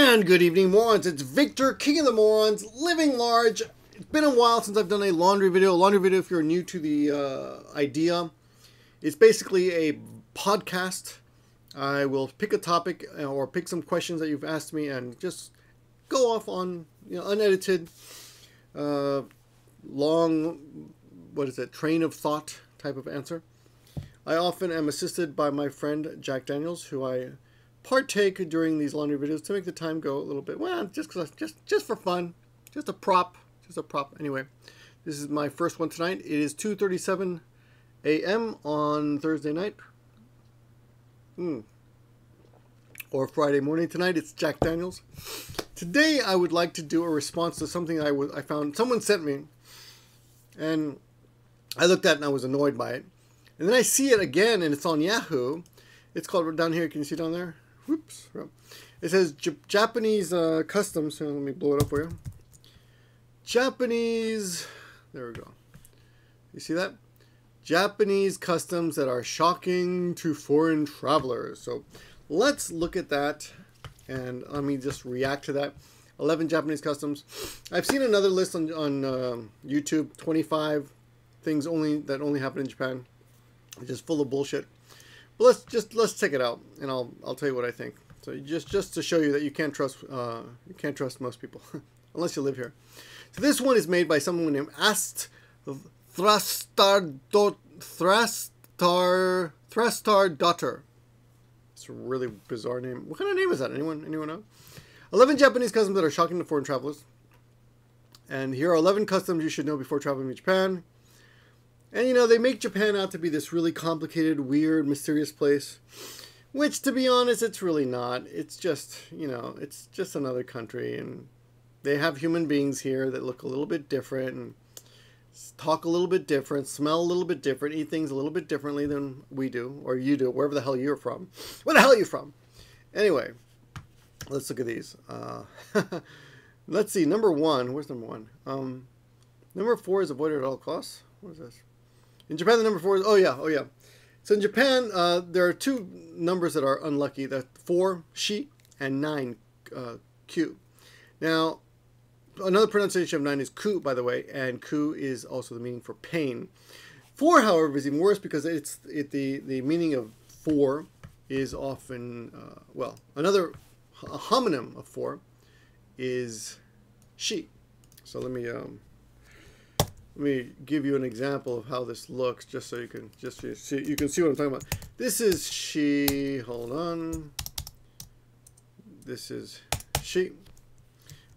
And good evening, morons. It's Victor, King of the Morons, living large. It's been a while since I've done a laundry video. A laundry video, if you're new to the idea, it's basically a podcast. I will pick a topic or pick some questions that you've asked me and just go off on, unedited, long, train of thought type of answer. I often am assisted by my friend Jack Daniels, who I partake during these laundry videos to make the time go a little bit, well, just for fun, just a prop. Anyway, this is my first one tonight. It is 2:37 a.m. on Thursday night, or Friday morning. Tonight it's Jack Daniels. Today I would like to do a response to something I found someone sent me, and I looked at it and I was annoyed by it, and then I see it again and it's on Yahoo. It's called, down here, can you see down there? Whoops. It says Japanese customs. So let me blow it up for you. Japanese, there we go. You see that? Japanese customs that are shocking to foreign travelers. So let's look at that and let me just react to that. 11 Japanese customs. I've seen another list on YouTube, 25 things that only happen in Japan. It's just full of bullshit. But let's check it out, and I'll tell you what I think. So just to show you that you can't trust most people unless you live here. So this one is made by someone named Thrastar Daughter. It's a really bizarre name. What kind of name is that? Anyone know? 11 Japanese customs that are shocking to foreign travelers. And here are 11 customs you should know before traveling to Japan. And they make Japan out to be this really complicated, weird, mysterious place, which, to be honest, it's really not. It's just, it's just another country, and they have human beings here that look a little bit different, and talk a little bit different, smell a little bit different, eat things a little bit differently than we do, or you do, wherever the hell you're from. Where the hell are you from? Anyway, let's look at these. Let's see, number one. Where's number one? Number 4 is avoided at all costs. What is this? In Japan, the number 4 is, oh yeah. So in Japan, there are 2 numbers that are unlucky. That's 4, shi, and 9, ku. Now, another pronunciation of 9 is ku, by the way, and ku is also the meaning for pain. 4, however, is even worse because the meaning of 4 is often, a homonym of 4 is shi. So let me give you an example of how this looks, just so you can see what I'm talking about. This is she. Hold on. This is she,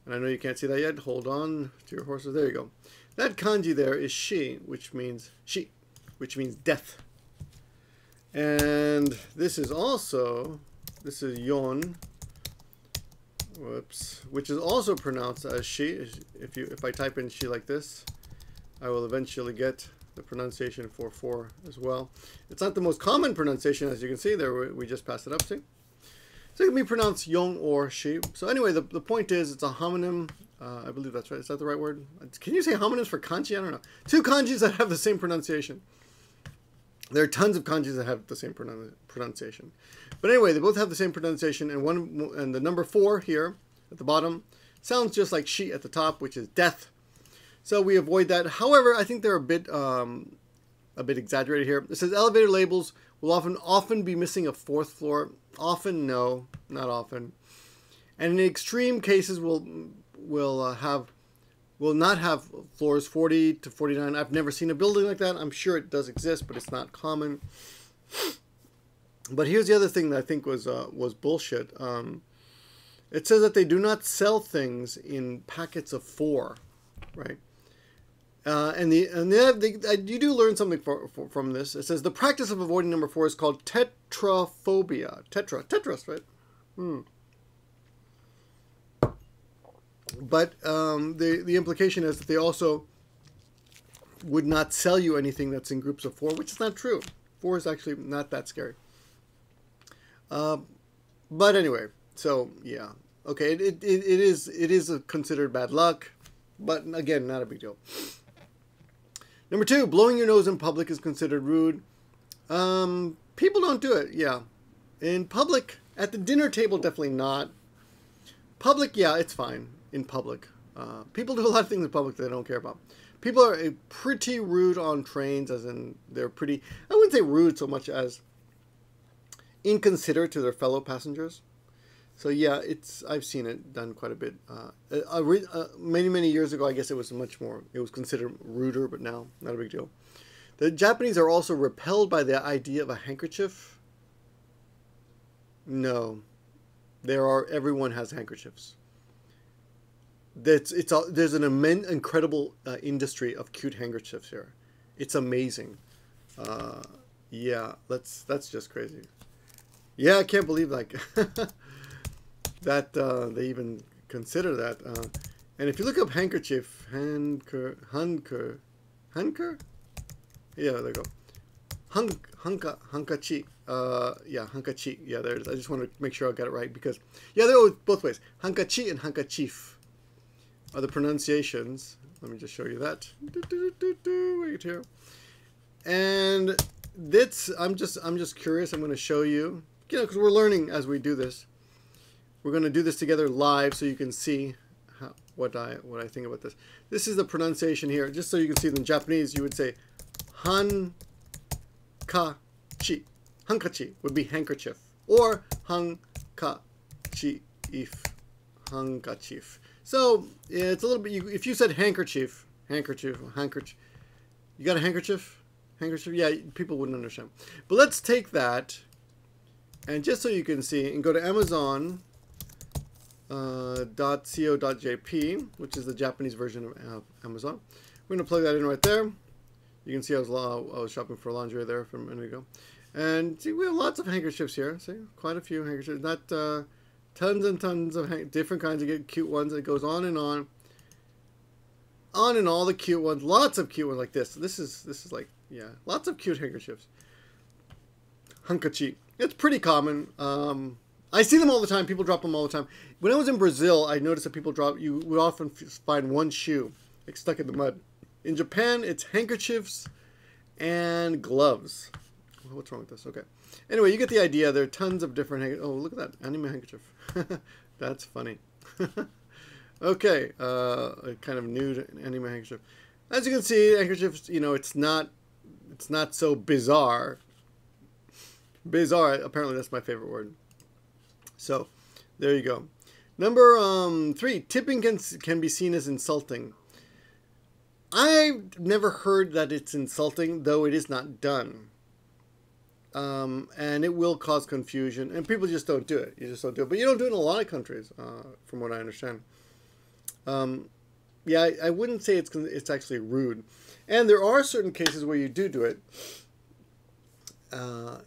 and I know you can't see that yet. Hold on to your horses. There you go. That kanji there is she, which means death. And this is yon. Whoops, which is also pronounced as she. If I type in she like this, I will eventually get the pronunciation for 4 as well. It's not the most common pronunciation, as you can see there. We just passed it up to. So it can be pronounced yong or shi. So anyway, the point is it's a homonym. I believe that's right. Is that the right word? Can you say homonyms for kanji? I don't know. 2 kanjis that have the same pronunciation. There are tons of kanjis that have the same pronunciation. But anyway, they both have the same pronunciation, and the number 4 here at the bottom sounds just like shi at the top, which is death. So we avoid that. However, I think they're a bit exaggerated here. It says elevator labels will often be missing a 4th floor. Often, no, not often. And in extreme cases, will not have floors 40 to 49. I've never seen a building like that. I'm sure it does exist, but it's not common. But here's the other thing that I think was bullshit. It says that they do not sell things in packets of 4, right? You do learn something from this. It says the practice of avoiding number 4 is called tetraphobia. Tetras, right? But the implication is that they also would not sell you anything that's in groups of 4, which is not true. 4 is actually not that scary. But anyway, so yeah, okay, it is considered bad luck, but again, not a big deal. Number 2, blowing your nose in public is considered rude. People don't do it, yeah. In public, at the dinner table, definitely not. Public, yeah, it's fine in public. People do a lot of things in public that they don't care about. People are pretty rude on trains, as in they're pretty, I wouldn't say rude so much as inconsiderate to their fellow passengers. So yeah, I've seen it done quite a bit. Many years ago, I guess it was it was considered ruder, but now not a big deal. The Japanese are also repelled by the idea of a handkerchief. No, everyone has handkerchiefs. There's an immense, incredible industry of cute handkerchiefs here. It's amazing. Yeah, that's just crazy. Yeah, I can't believe like that they even consider that. And if you look up handkerchief, hanker, yeah, there you go. Hankachi. Yeah, hankachi. Yeah, there it is. I just want to make sure I got it right because yeah, they're both ways. Hankachi and handkerchief are the pronunciations. Let me just show you that. Wait here. And that's I'm just curious. I'm going to show you, because we're learning as we do this. We're going to do this together live so you can see what I think about this. This is the pronunciation here. Just so you can see it in Japanese, you would say hankachi. Hankachi would be handkerchief, or handkerchief. So yeah, it's a little bit. If you said handkerchief, you got a handkerchief? Yeah, people wouldn't understand. But let's take that, and just so you can see, and go to Amazon. .co.jp, which is the Japanese version of Amazon. We're going to plug that in right there. You can see I was shopping for lingerie there from a minute ago. And see, we have lots of handkerchiefs here. See, quite a few handkerchiefs. Not tons and tons of different kinds of cute ones. It goes on and on. On and all the cute ones. Lots of cute ones like this. This is like, yeah, lots of cute handkerchiefs. Hankachi. It's pretty common. I see them all the time. People drop them all the time. When I was in Brazil, I noticed that people you would often find one shoe like stuck in the mud. In Japan, it's handkerchiefs and gloves. What's wrong with this? Okay. Anyway, you get the idea. There are tons of different oh, look at that. Anime handkerchief. That's funny. Okay. A kind of nude anime handkerchief. As you can see, handkerchiefs, it's not so bizarre. Bizarre, apparently that's my favorite word. So, there you go. Number 3, tipping can be seen as insulting. I've never heard that it's insulting, though it is not done. And it will cause confusion, and people just don't do it. You just don't do it. But you don't do it in a lot of countries, from what I understand. Yeah, I wouldn't say it's actually rude. And there are certain cases where you do it.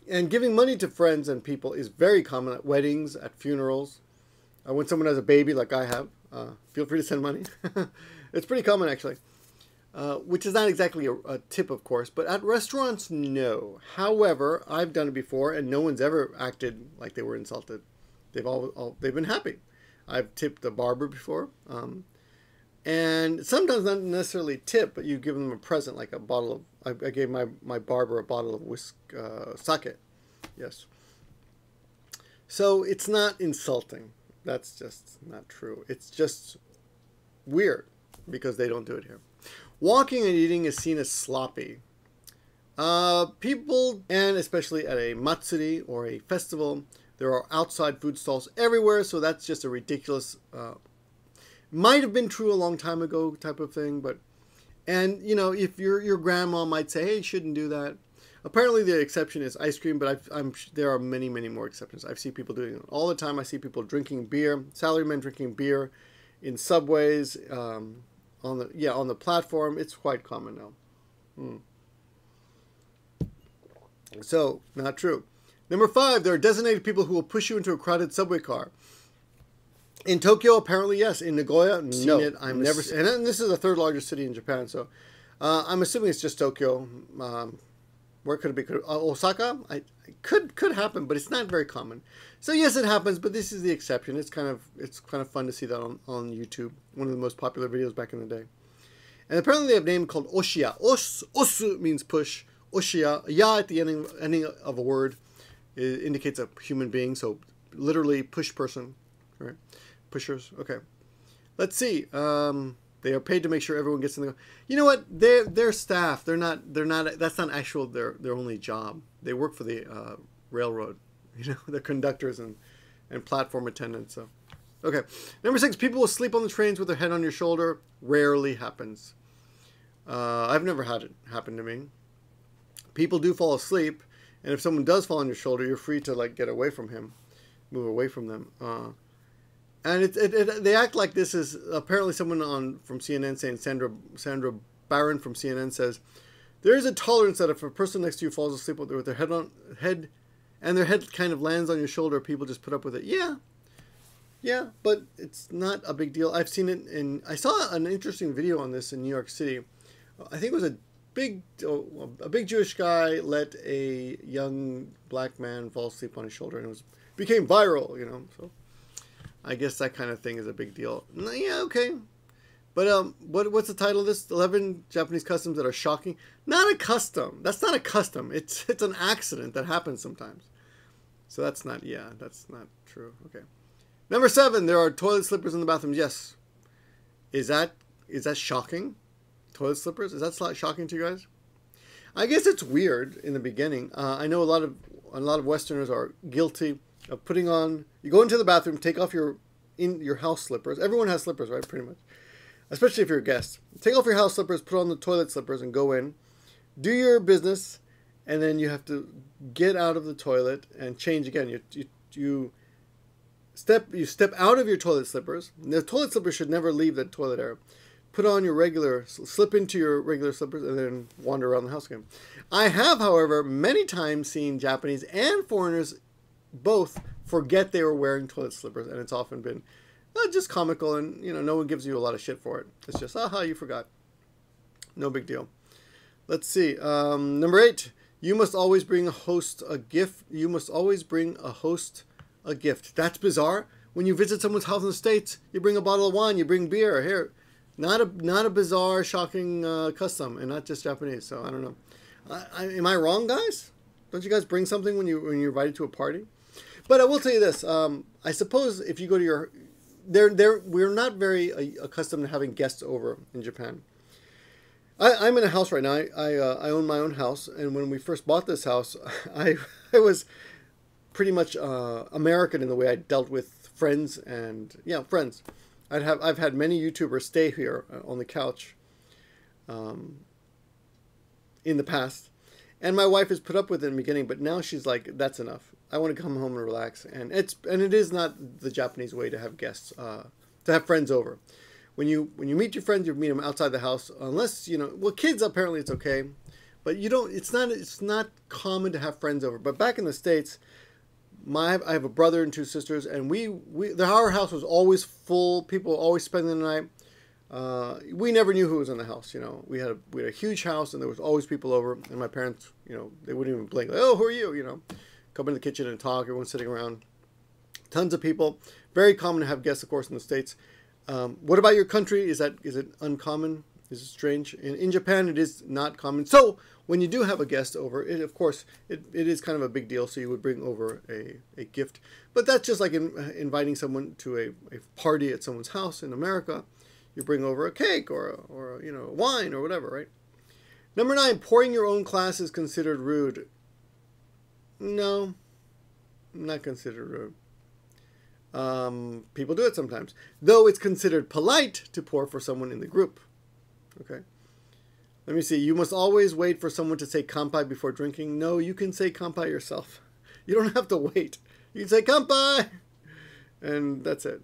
And giving money to friends and people is very common at weddings, at funerals. When someone has a baby like I have, feel free to send money. It's pretty common, actually. Which is not exactly a tip, of course, but at restaurants, no. However, I've done it before, and no one's ever acted like they were insulted. They've been happy. I've tipped a barber before. And sometimes not necessarily tip, but you give them a present, like a bottle of... I gave my barber a bottle of sake. Yes. So it's not insulting. That's just not true. It's just weird because they don't do it here. Walking and eating is seen as sloppy. People, and especially at a matsuri or a festival, there are outside food stalls everywhere, so that's just a ridiculous... might have been true a long time ago type of thing, but... And, if your grandma might say, hey, you shouldn't do that. Apparently the exception is ice cream, but there are many more exceptions. I've seen people doing it all the time. I see people drinking beer, salarymen drinking beer in subways, on the platform. It's quite common now. So, not true. Number 5, there are designated people who will push you into a crowded subway car. In Tokyo, apparently, yes. In Nagoya, no. I've never seen it. And this is the 3rd largest city in Japan, so I'm assuming it's just Tokyo. Where could it be? Osaka? Could happen, but it's not very common. So yes, it happens, but this is the exception. It's kind of fun to see that on YouTube. One of the most popular videos back in the day. And apparently they have a name called Oshiya. Osu means push. Oshiya, ya at the ending of a word, indicates a human being. So literally push person. Right? pushers. Okay. Let's see. They are paid to make sure everyone gets in the... You know what? They're staff. They're not... That's not actual their only job. They work for the railroad. You know, they're conductors and platform attendants. So, okay. Number 6. People will sleep on the trains with their head on your shoulder. Rarely happens. I've never had it happen to me. People do fall asleep, and if someone does fall on your shoulder, you're free to like get away from him, move away from them. And they act like this is apparently someone from CNN saying, Sandra Barron from CNN says, there is a tolerance that if a person next to you falls asleep with their head and their head kind of lands on your shoulder, people just put up with it. Yeah, but it's not a big deal. I've seen it I saw an interesting video on this in New York City. I think it was a big Jewish guy let a young black man fall asleep on his shoulder, and became viral, you know. So I guess that kind of thing is a big deal. Yeah, okay. But what's the title of this? 11 Japanese customs that are shocking. Not a custom. That's not a custom. It's an accident that happens sometimes. So that's not true. Okay. Number 7, there are toilet slippers in the bathrooms. Yes. Is that shocking? Toilet slippers? Is that shocking to you guys? I guess it's weird in the beginning. I know a lot of Westerners are guilty of putting on. You go into the bathroom, take off your house slippers. Everyone has slippers, right? Pretty much, especially if you're a guest. Take off your house slippers, put on the toilet slippers, and go in. Do your business, and then you have to get out of the toilet and change again. You step out of your toilet slippers. The toilet slippers should never leave the toilet area. Put on slip into your regular slippers, and then wander around the house again. I have, however, many times seen Japanese and foreigners both forget they were wearing toilet slippers, and it's often been just comical, and you know, no one gives you a lot of shit for it. It's just, aha, you forgot. No big deal. Let's see. Number 8, you must always bring a host a gift. You must always bring a host a gift. That's bizarre. When you visit someone's house in the States, you bring a bottle of wine, you bring beer. Here. Not a bizarre, shocking custom, and not just Japanese. So I don't know. Am I wrong, guys? Don't you guys bring something when you're invited to a party? But I will tell you this. I suppose if you go to we're not very accustomed to having guests over in Japan. I'm in a house right now. I own my own house, and when we first bought this house, I was pretty much American in the way I dealt with friends friends. I've had many YouTubers stay here on the couch in the past, and my wife has put up with it in the beginning, but now she's like, that's enough. I want to come home and relax, and it is not the Japanese way to have guests, to have friends over. When you meet your friends, you meet them outside the house, unless kids apparently it's okay, but you don't. It's not common to have friends over. But back in the States, I have a brother and 2 sisters, and our house was always full. People were always spending the night. We never knew who was in the house. You know, we had a huge house, and there was always people over. And my parents, they wouldn't even blink. Like, oh, who are you? Come in the kitchen and talk. Everyone's sitting around. Tons of people. Very common to have guests, of course, in the States. What about your country? Is it uncommon? Is it strange? In Japan, it is not common. So when you do have a guest over, of course, it is kind of a big deal. So you would bring over a gift. But that's just like inviting someone to a party at someone's house in America. You bring over a cake or wine or whatever, right? Number 9, pouring your own glass is considered rude. No, not considered rude. People do it sometimes, though it's considered polite to pour for someone in the group. Okay. Let me see. You must always wait for someone to say kanpai before drinking. No, you can say kanpai yourself. You don't have to wait. You can say kanpai, and that's it.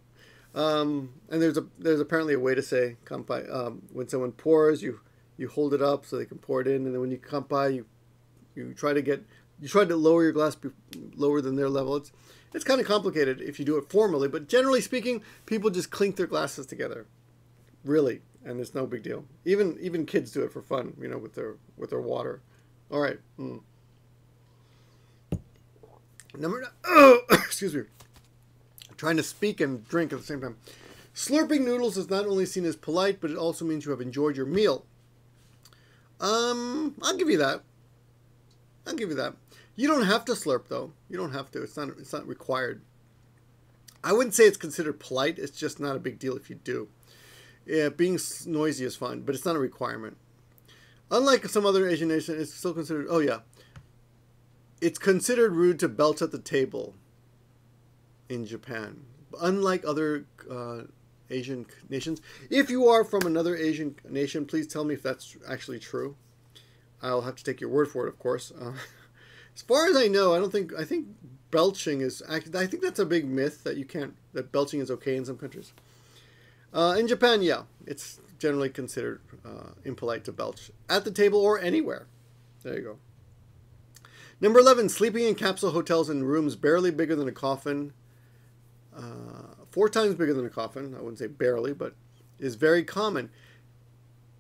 And there's apparently a way to say kanpai. When someone pours, you hold it up so they can pour it in, and then when you kanpai, you try to lower your glass lower than their level. It's kind of complicated if you do it formally, but generally speaking, people just clink their glasses together, really, and it's no big deal. Even kids do it for fun, with their water. All right. Excuse me. I'm trying to speak and drink at the same time. Slurping noodles is not only seen as polite, but it also means you have enjoyed your meal. I'll give you that. You don't have to slurp, though. You don't have to. It's not required. I wouldn't say it's considered polite. It's just not a big deal if you do. Yeah, being noisy is fine, but it's not a requirement. Unlike some other Asian nations, it's still considered... Oh, yeah. It's considered rude to belch at the table in Japan. Unlike other Asian nations. If you are from another Asian nation, please tell me if that's actually true. I'll have to take your word for it, of course. As far as I know, I think belching is... I think that's a big myth that you can't... That belching is okay in some countries. In Japan, yeah. It's generally considered impolite to belch at the table or anywhere. There you go. Number 11, sleeping in capsule hotels in rooms barely bigger than a coffin. 4 times bigger than a coffin. I wouldn't say barely, but is very common.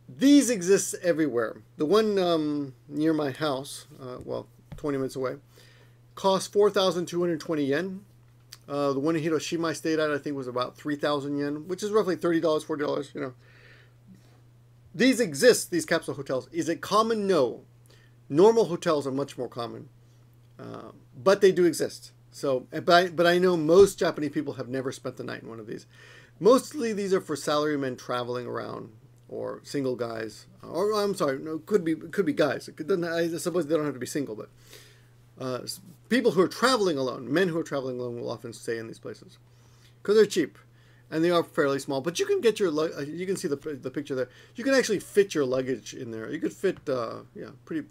These exist everywhere. The one near my house, well, 20 minutes away, costs 4,220 yen. The one in Hiroshima I stayed at, I think, was about 3,000 yen, which is roughly $30, $40, you know. These exist, these capsule hotels. Is it common? No. Normal hotels are much more common, but they do exist. So, but I know most Japanese people have never spent the night in one of these. Mostly these are for salarymen traveling around, or single guys, or I'm sorry, no, could be guys. I suppose they don't have to be single, but people who are traveling alone, men who are traveling alone, will often stay in these places because they're cheap. And they are fairly small, but you can get your you can see the picture there. You can actually fit your luggage in there. You could fit yeah, pretty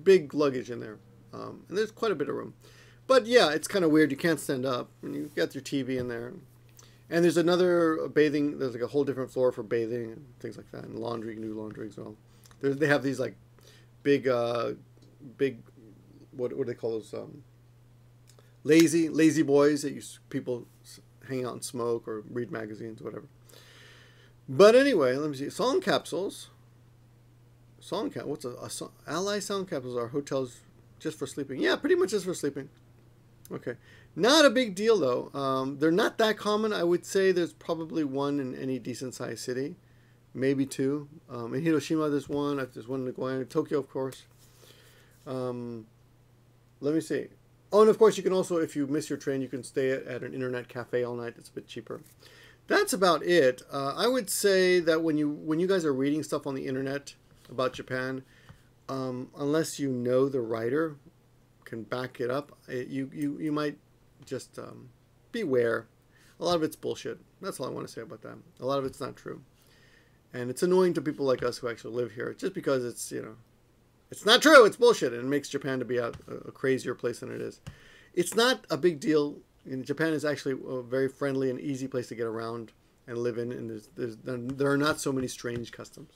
big luggage in there, and there's quite a bit of room. But yeah, it's kind of weird. You can't stand up, and you've got your TV in there. And there's another bathing. There's like a whole different floor for bathing and things like that, and laundry. You can do laundry as well. They have these like big what do they call those? Lazy boys that people hang out and smoke or read magazines, whatever. But anyway, let me see. Sound capsules. What's Ally sound capsules are hotels just for sleeping. Yeah, pretty much just for sleeping. Okay. Not a big deal, though. They're not that common. I would say there's probably one in any decent-sized city. Maybe 2. In Hiroshima, there's one. There's one in Nagoya. Tokyo, of course. Let me see. Oh, and of course, you can also, if you miss your train, you can stay at an internet cafe all night. It's a bit cheaper. That's about it. I would say that when you guys are reading stuff on the internet about Japan, unless you know the writer can back it up, you might just beware. A lot of it's bullshit. That's all I want to say about that. A lot of it's not true, and it's annoying to people like us who actually live here, just because it's, you know, it's not true. It's bullshit, and it makes Japan to be a crazier place than it is. It's not a big deal. Japan is actually a very friendly and easy place to get around and live in, and there are not so many strange customs.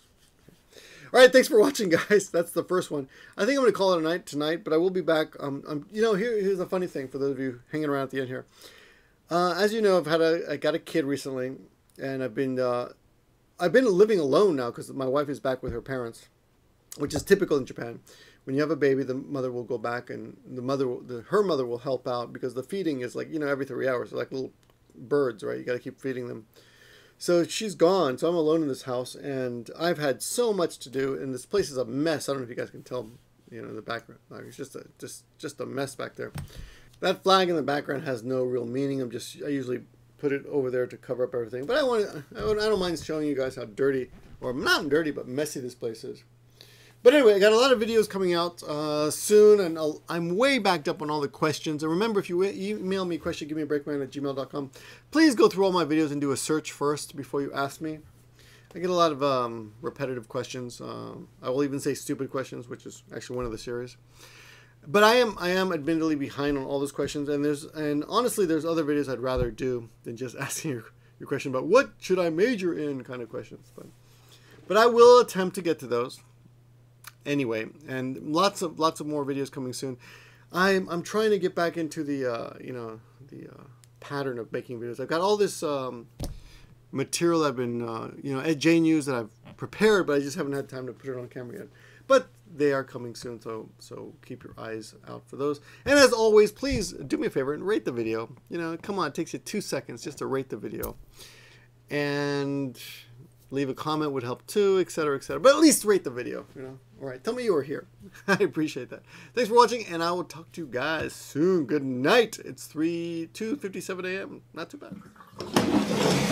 All right, thanks for watching, guys. That's the first one. I think I'm going to call it a night tonight, but I will be back. You know, here's a funny thing for those of you hanging around at the end here. As you know, I got a kid recently, and I've been living alone now because my wife is back with her parents, which is typical in Japan. When you have a baby, the mother will go back, and her mother will help out, because the feeding is like, you know, every 3 hours. They're like little birds, right? You got to keep feeding them. So she's gone, so I'm alone in this house, and I've had so much to do, and this place is a mess. I don't know if you guys can tell, you know, in the background. Like, it's just a mess back there. That flag in the background has no real meaning. I usually put it over there to cover up everything. But I don't mind showing you guys how dirty, or not dirty, but messy this place is. But anyway, I got a lot of videos coming out soon, and I'm way backed up on all the questions. And remember, if you email me question, gimmeabreakman@gmail.com, please go through all my videos and do a search first before you ask me. I get a lot of repetitive questions. I will even say stupid questions, which is actually one of the series. But I am admittedly behind on all those questions, and honestly, there's other videos I'd rather do than just asking your question about what should I major in kind of questions. But I will attempt to get to those. Anyway, and lots of more videos coming soon. I'm trying to get back into the pattern of making videos. I've got all this material I've been at JNews that I've prepared, but I just haven't had time to put it on camera yet. But they are coming soon, so keep your eyes out for those. And as always, please do me a favor and rate the video. You know, come on, it takes you 2 seconds just to rate the video. And Leave a comment would help too, etc., etc. But at least rate the video, you know. All right, tell me you were here. I appreciate that. Thanks for watching, and I will talk to you guys soon. Good night. It's 2:57 a.m. Not too bad.